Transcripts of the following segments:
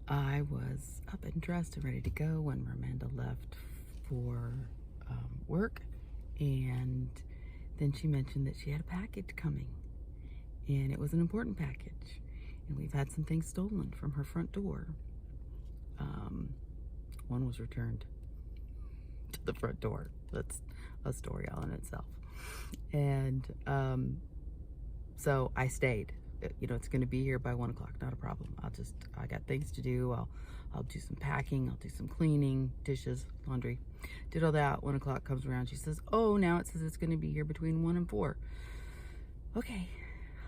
I was up and dressed and ready to go when Ramanda left for work, and then she mentioned that she had a package coming, and it was an important package, and we've had some things stolen from her front door. One was returned to the front door. That's a story all in itself. And so I stayed. You know, it's going to be here by 1 o'clock. Not a problem. I got things to do. I'll do some packing. I'll do some cleaning, dishes, laundry. Did all that. 1 o'clock comes around. She says, "Oh, now it says it's going to be here between 1 and 4. Okay,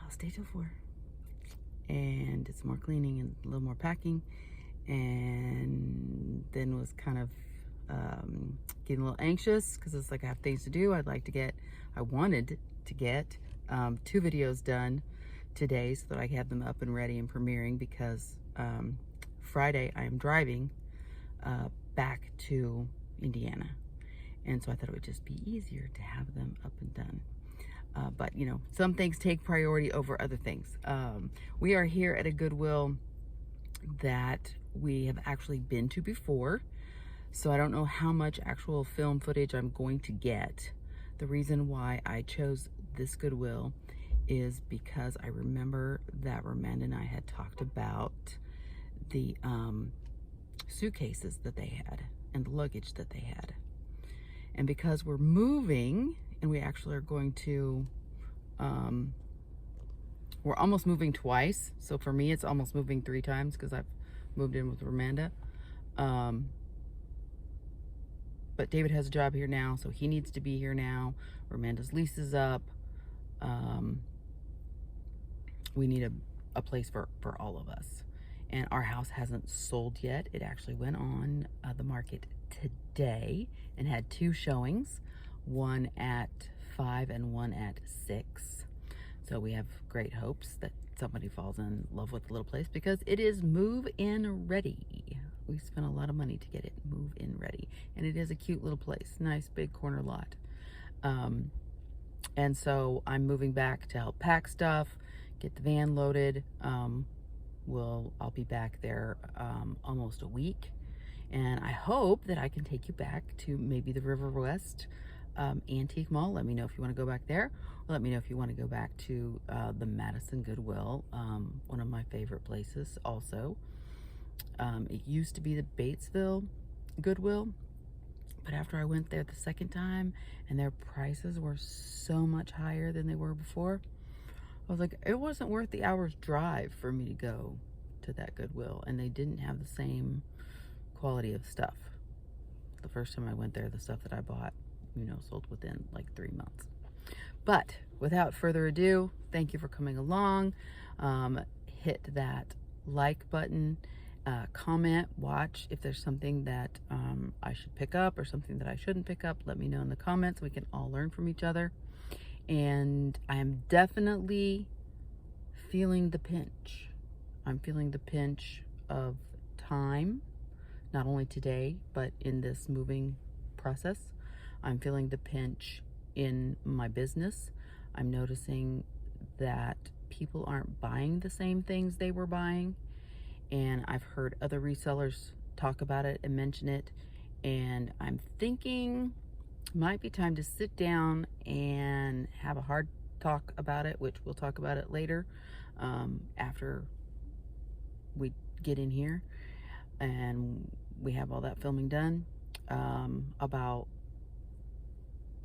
I'll stay till 4. And did some more cleaning and a little more packing. And then was kind of getting a little anxious because it's like I have things to do. I wanted to get 2 videos done today so that I have them up and ready and premiering, because Friday I am driving back to Indiana, and so I thought it would just be easier to have them up and done. But you know, some things take priority over other things. We are here at a Goodwill that we have actually been to before, so I don't know how much actual film footage I'm going to get. The reason why I chose this Goodwill is because I remember that Ramanda and I had talked about the suitcases that they had and the luggage that they had. And because we're moving, and we actually are going to, we're almost moving twice. So for me, it's almost moving 3 times because I've moved in with Ramanda. But David has a job here now, so he needs to be here now. Ramanda's lease is up. We need a place for all of us. And our house hasn't sold yet. It actually went on the market today and had 2 showings, one at 5 and one at 6. So we have great hopes that somebody falls in love with the little place, because it is move-in ready. We spent a lot of money to get it move-in ready. And it is a cute little place. Nice big corner lot. And so I'm moving back to help pack stuff, get the van loaded. I'll be back there almost a week. And I hope that I can take you back to maybe the River West Antique Mall. Let me know if you want to go back there. Or let me know if you want to go back to the Madison Goodwill, one of my favorite places also. It used to be the Batesville Goodwill, but after I went there the second time and their prices were so much higher than they were before, I was like, it wasn't worth the hour's drive for me to go to that Goodwill, and they didn't have the same quality of stuff. The first time I went there, the stuff that I bought, you know, sold within like 3 months. But without further ado, thank you for coming along. Hit that like button, comment, watch if there's something that I should pick up or something that I shouldn't pick up. Let me know in the comments. We can all learn from each other. And I am definitely feeling the pinch. I'm feeling the pinch of time, not only today, but in this moving process. I'm feeling the pinch in my business. I'm noticing that people aren't buying the same things they were buying. And I've heard other resellers talk about it and mention it. And I'm thinking it might be time to sit down and have a hard talk about it, which we'll talk about it later after we get in here and we have all that filming done.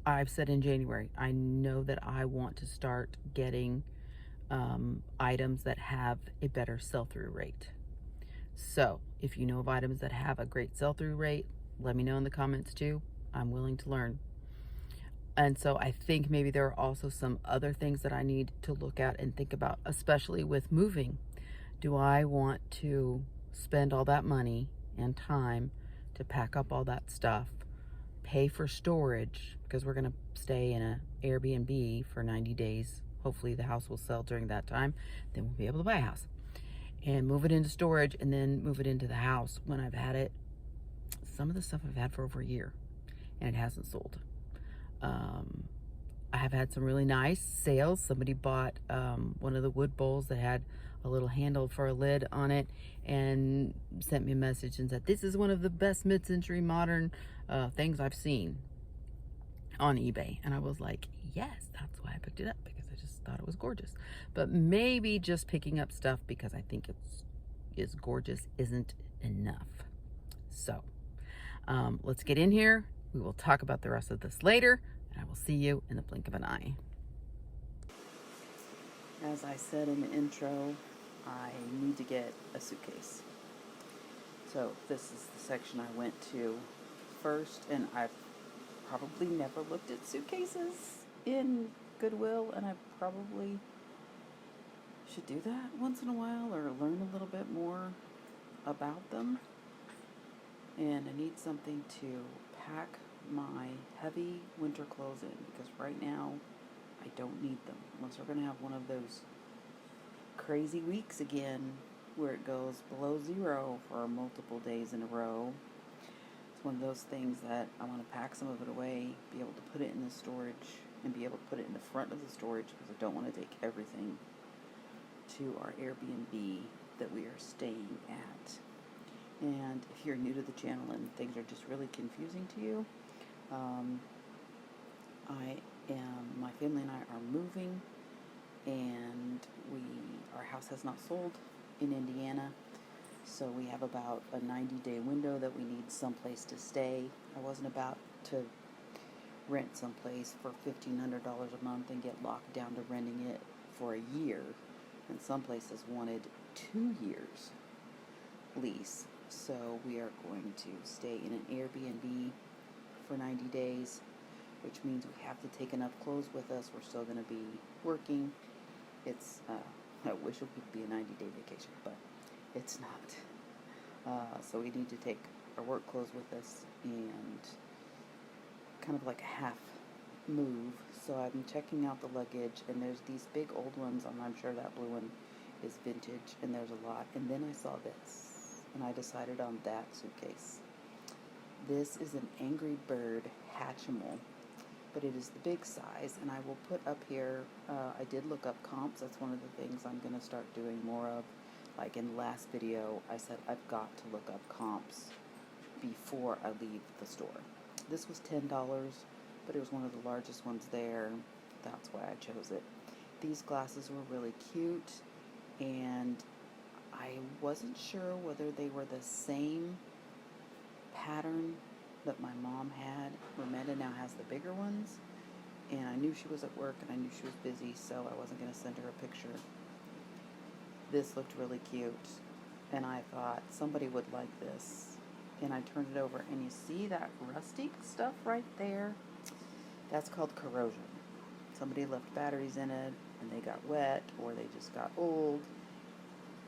I've said in January, I know that I want to start getting items that have a better sell-through rate. So if you know of items that have a great sell-through rate, let me know in the comments too. I'm willing to learn. And so I think maybe there are also some other things that I need to look at and think about, especially with moving. Do I want to spend all that money and time to pack up all that stuff, pay for storage, because we're going to stay in an Airbnb for 90 days. Hopefully the house will sell during that time. Then we'll be able to buy a house and move it into storage, and then move it into the house when I've had it. Some of the stuff I've had for over a year and it hasn't sold. I have had some really nice sales. Somebody bought one of the wood bowls that had a little handle for a lid on it and sent me a message and said, this is one of the best mid-century modern things I've seen on eBay. And I was like, yes, that's why I picked it up, because I just thought it was gorgeous. But maybe just picking up stuff because I think it's gorgeous isn't enough. So let's get in here. We will talk about the rest of this later, and I will see you in the blink of an eye. As I said in the intro, I need to get a suitcase. So this is the section I went to first, and I've probably never looked at suitcases in Goodwill, and I probably should do that once in a while or learn a little bit more about them. And I need something to pack my heavy winter clothes in, because right now I don't need them, unless we're going to have one of those crazy weeks again where it goes below zero for multiple days in a row. It's one of those things that I want to pack some of it away, be able to put it in the storage, and be able to put it in the front of the storage, because I don't want to take everything to our Airbnb that we are staying at. And if you're new to the channel and things are just really confusing to you, my family and I are moving, and our house has not sold in Indiana, so we have about a 90-day window that we need someplace to stay. I wasn't about to rent someplace for $1,500 a month and get locked down to renting it for a year, and some places wanted 2 years lease. So we are going to stay in an Airbnb for 90 days, which means we have to take enough clothes with us. We're still going to be working. I wish it would be a 90-day vacation, but it's not. So we need to take our work clothes with us, and kind of like a half move. So I'm checking out the luggage, and there's these big old ones, and I'm sure that blue one is vintage, and there's a lot. And then I saw this, and I decided on that suitcase. This is an Angry Bird Hatchimal, but it is the big size, and I will put up here, I did look up comps. That's one of the things I'm going to start doing more of. Like in the last video, I said I've got to look up comps before I leave the store. This was $10, but it was one of the largest ones there. That's why I chose it. These glasses were really cute, and I wasn't sure whether they were the same pattern that my mom had. Ramanda now has the bigger ones, and I knew she was at work and I knew she was busy, so I wasn't going to send her a picture. This looked really cute, and I thought somebody would like this, and I turned it over, and you see that rusty stuff right there? That's called corrosion. Somebody left batteries in it and they got wet, or they just got old.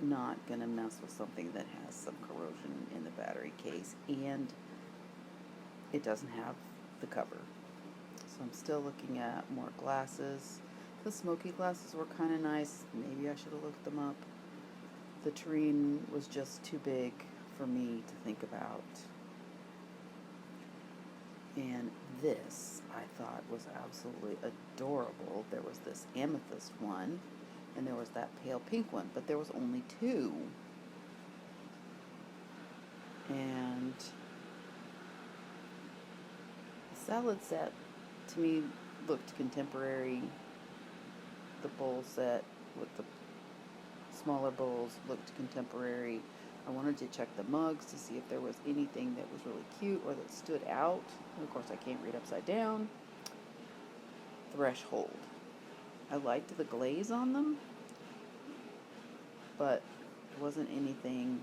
Not gonna mess with something that has some corrosion in the battery case, and it doesn't have the cover. So I'm still looking at more glasses. The smoky glasses were kind of nice. Maybe I should have looked them up. The terrain was just too big for me to think about. And this I thought was absolutely adorable. There was this amethyst one, and there was that pale pink one, but there was only 2. And the salad set, to me, looked contemporary. The bowl set with the smaller bowls looked contemporary. I wanted to check the mugs to see if there was anything that was really cute or that stood out. And of course, I can't read upside down. Threshold. I liked the glaze on them, but there wasn't anything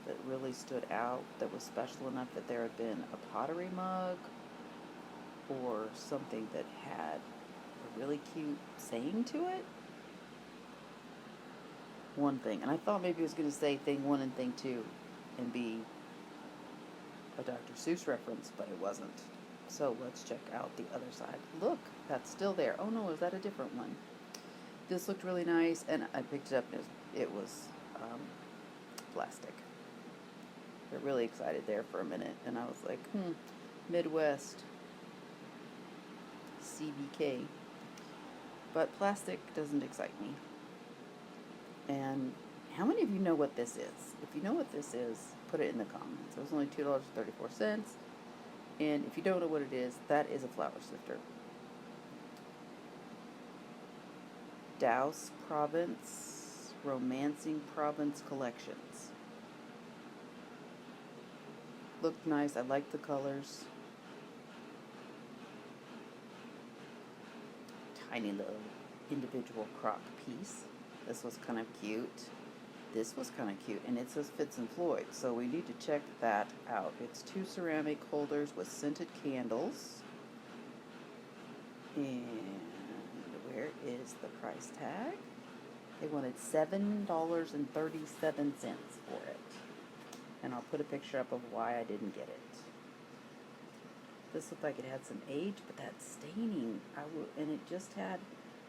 that really stood out that was special enough that there had been a pottery mug or something that had a really cute saying to it. One thing, and I thought maybe it was going to say thing 1 and thing 2 and be a Dr. Seuss reference, but it wasn't. So let's check out the other side. Look, that's still there. Oh no, is that a different one? This looked really nice, and I picked it up, and it was plastic. Got really excited there for a minute, and I was like, Midwest CVK. But plastic doesn't excite me. And how many of you know what this is? If you know what this is, put it in the comments. It was only $2.34. And if you don't know what it is, that is a flower sifter. Douse Province Romancing Province Collections. Looked nice. I like the colors. Tiny little individual crock piece. This was kind of cute. This was kind of cute, and it says Fitz and Floyd, so we need to check that out. It's 2 ceramic holders with scented candles. And where is the price tag? They wanted $7.37 for it. And I'll put a picture up of why I didn't get it. This looked like it had some age, but that staining, and it just had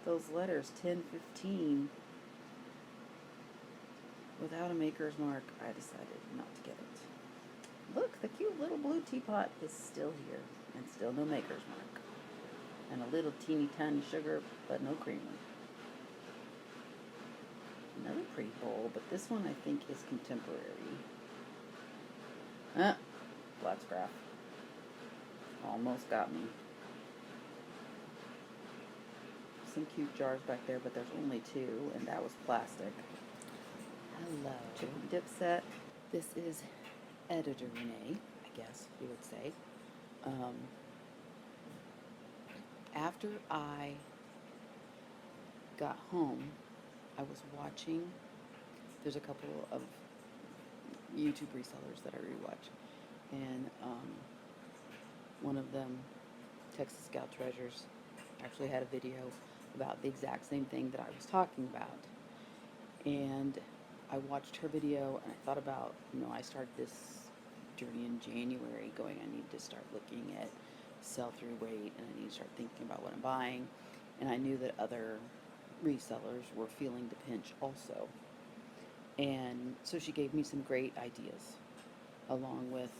those letters 1015 without a maker's mark. I decided not to get it. Look, the cute little blue teapot is still here, and still no maker's mark. And a little teeny tiny sugar, but no creamer. Another pretty bowl, but this one I think is contemporary. Black scrap. Almost got me. Some cute jars back there, but there's only 2, and that was plastic. Hello. Chip and dip set. This is Editor Renee, I guess you would say. After I got home, I was watching, there's a couple of YouTube resellers that I rewatch, and one of them, Texas Gal Treasures, actually had a video about the exact same thing that I was talking about. And I watched her video, and I thought about, I started this journey in January going, I need to start looking at sell-through rate, and I need to start thinking about what I'm buying. And I knew that other resellers were feeling the pinch also. And so she gave me some great ideas, along with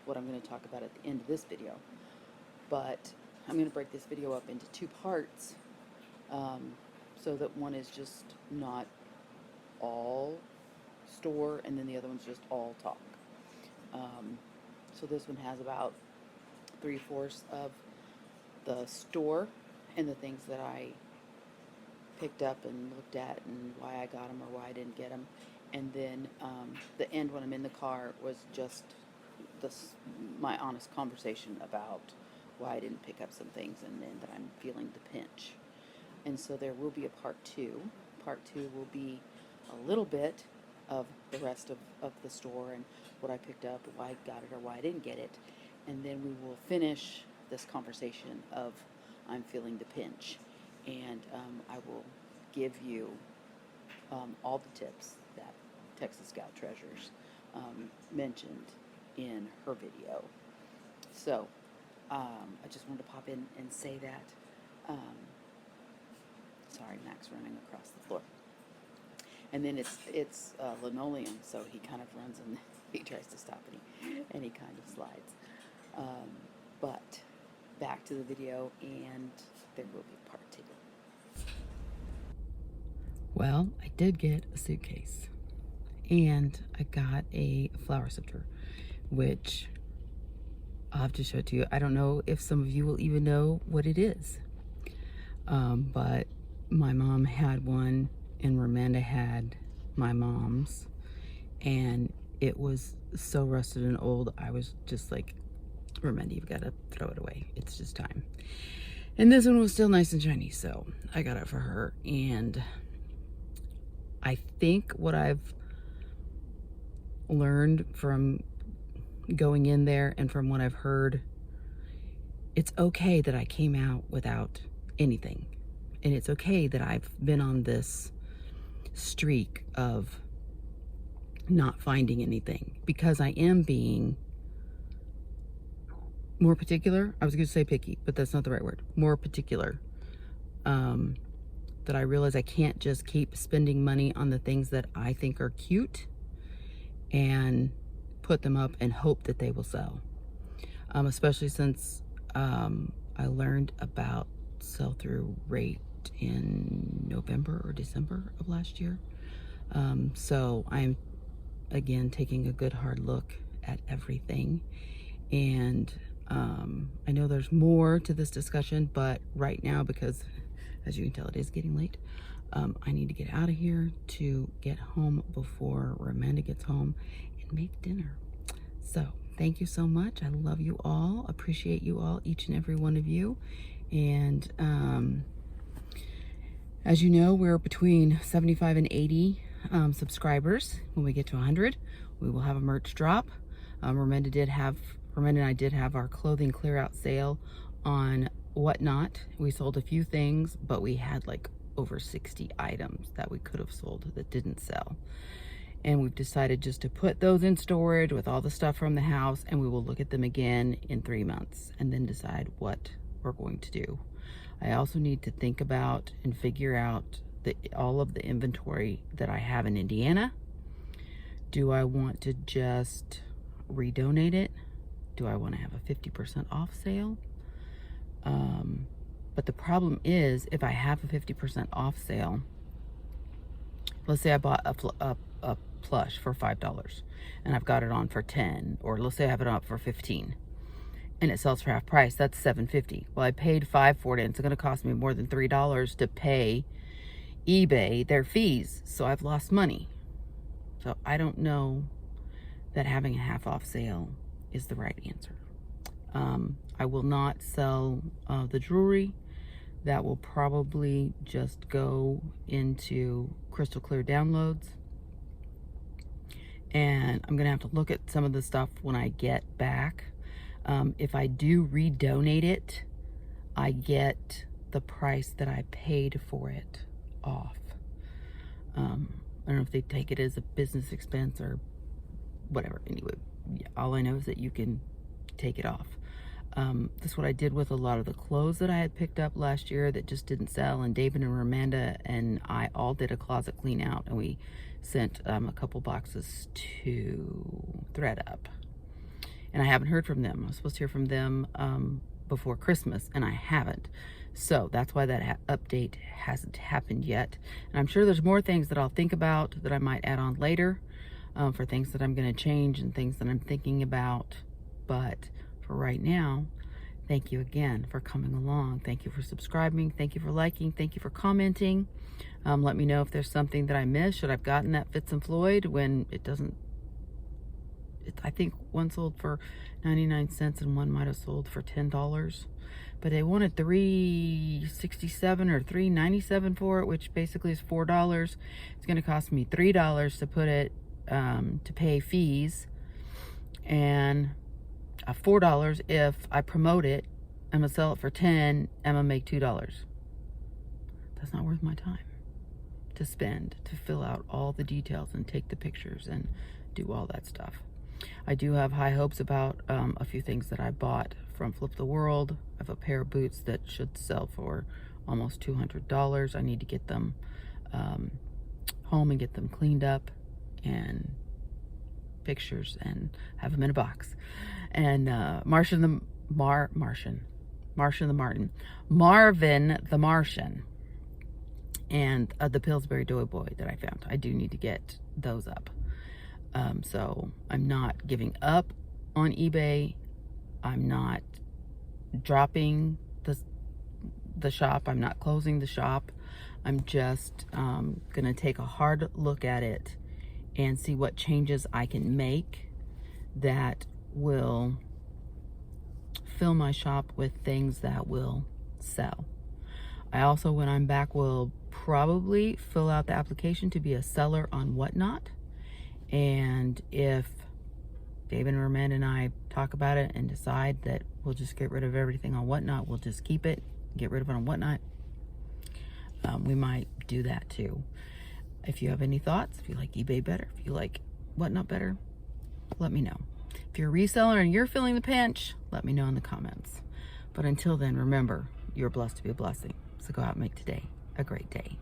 what I'm going to talk about at the end of this video. But I'm going to break this video up into 2 parts, so that one is just not all store, and then the other one's just all talk. So this one has about 3/4 of the store and the things that I picked up and looked at and why I got them or why I didn't get them. And then the end, when I'm in the car, was just my honest conversation about why I didn't pick up some things, and then that I'm feeling the pinch. And so there will be a part 2. Part 2 will be a little bit of the rest of the store and what I picked up, why I got it or why I didn't get it. And then we will finish this conversation of I'm feeling the pinch. And I will give you all the tips that Texas Gal Treasures mentioned in her video. So I just wanted to pop in and say that. Sorry, Mac's running across the floor. And then it's linoleum, so he kind of runs and he tries to stop and he kind of slides. But back to the video, and there will be part 2. Well, I did get a suitcase, and I got a flower sifter, which I'll have to show it to you. I don't know if some of you will even know what it is, but my mom had one, and Ramanda had my mom's, and it was so rusted and old. I was just like, Ramanda, you've got to throw it away. It's just time. And this one was still nice and shiny, so I got it for her. And I think what I've learned from going in there and from what I've heard, it's okay that I came out without anything. And it's okay that I've been on this streak of not finding anything, because I am being more particular. I was going to say picky, but that's not the right word. More particular. That I realize I can't just keep spending money on the things that I think are cute and put them up and hope that they will sell. Especially since I learned about sell-through rate in November or December of last year. So I'm again taking a good hard look at everything, and I know there's more to this discussion, but right now, because as you can tell, it is getting late, I need to get out of here to get home before Ramanda gets home and make dinner. So thank you so much. I love you all, appreciate you all, each and every one of you. And as you know, we're between 75 and 80 subscribers. When we get to 100, we will have a merch drop. Ramanda and I did have our clothing clear out sale on Whatnot. We sold a few things, but we had like over 60 items that we could have sold that didn't sell. And we've decided just to put those in storage with all the stuff from the house, and we will look at them again in 3 months and then decide what we're going to do. I also need to think about and figure out all of the inventory that I have in Indiana. Do I want to just redonate it? Do I want to have a 50% off sale? But the problem is, if I have a 50% off sale, let's say I bought a plush for $5 and I've got it on for 10, or let's say I have it on for 15 and it sells for half price, that's $7.50. Well, I paid $5 for it, and it's going to cost me more than $3 to pay eBay their fees, so I've lost money. So I don't know that having a half off sale is the right answer. I will not sell the jewelry. That will probably just go into crystal clear downloads. And I'm gonna have to look at some of the stuff when I get back. If I do redonate it, I get the price that I paid for it off. I don't know if they take it as a business expense or whatever. Anyway, yeah, all I know is that you can take it off. That's what I did with a lot of the clothes that I had picked up last year that just didn't sell, and David and Ramanda and I all did a closet clean out, and we sent a couple boxes to thredUP, and I haven't heard from them. I was supposed to hear from them before Christmas, and I haven't. So that's why that update hasn't happened yet. And I'm sure there's more things that I'll think about that I might add on later, for things that I'm going to change and things that I'm thinking about. But for right now, thank you again for coming along. Thank you for subscribing. Thank you for liking. Thank you for commenting. Let me know if there's something that I missed. Should I've gotten that Fitz and Floyd when it doesn't? I think one sold for 99 cents and one might have sold for $10. But they wanted $3.67 or $3.97 for it, which basically is $4. It's going to cost me $3 to put it, to pay fees, and $4 if I promote it. I'm gonna sell it for 10. I'm gonna make $2. That's not worth my time to spend to fill out all the details and take the pictures and do all that stuff. I do have high hopes about a few things that I bought from Flip the World. I have a pair of boots that should sell for almost $200. I need to get them home and get them cleaned up and pictures and have them in a box. And Marvin the Martian, and the Pillsbury Doughboy that I found. I do need to get those up. So I'm not giving up on eBay. I'm not dropping the shop. I'm not closing the shop. I'm just gonna take a hard look at it and see what changes I can make that will fill my shop with things that will sell. I also, when I'm back, will probably fill out the application to be a seller on Whatnot. And if David and Ramanda and I talk about it and decide that we'll just get rid of everything on Whatnot, we'll just keep it, get rid of it on Whatnot, we might do that too. If you have any thoughts, if you like eBay better, if you like Whatnot better, let me know. If you're a reseller and you're feeling the pinch, let me know in the comments. But until then, remember, you're blessed to be a blessing. So go out and make today a great day.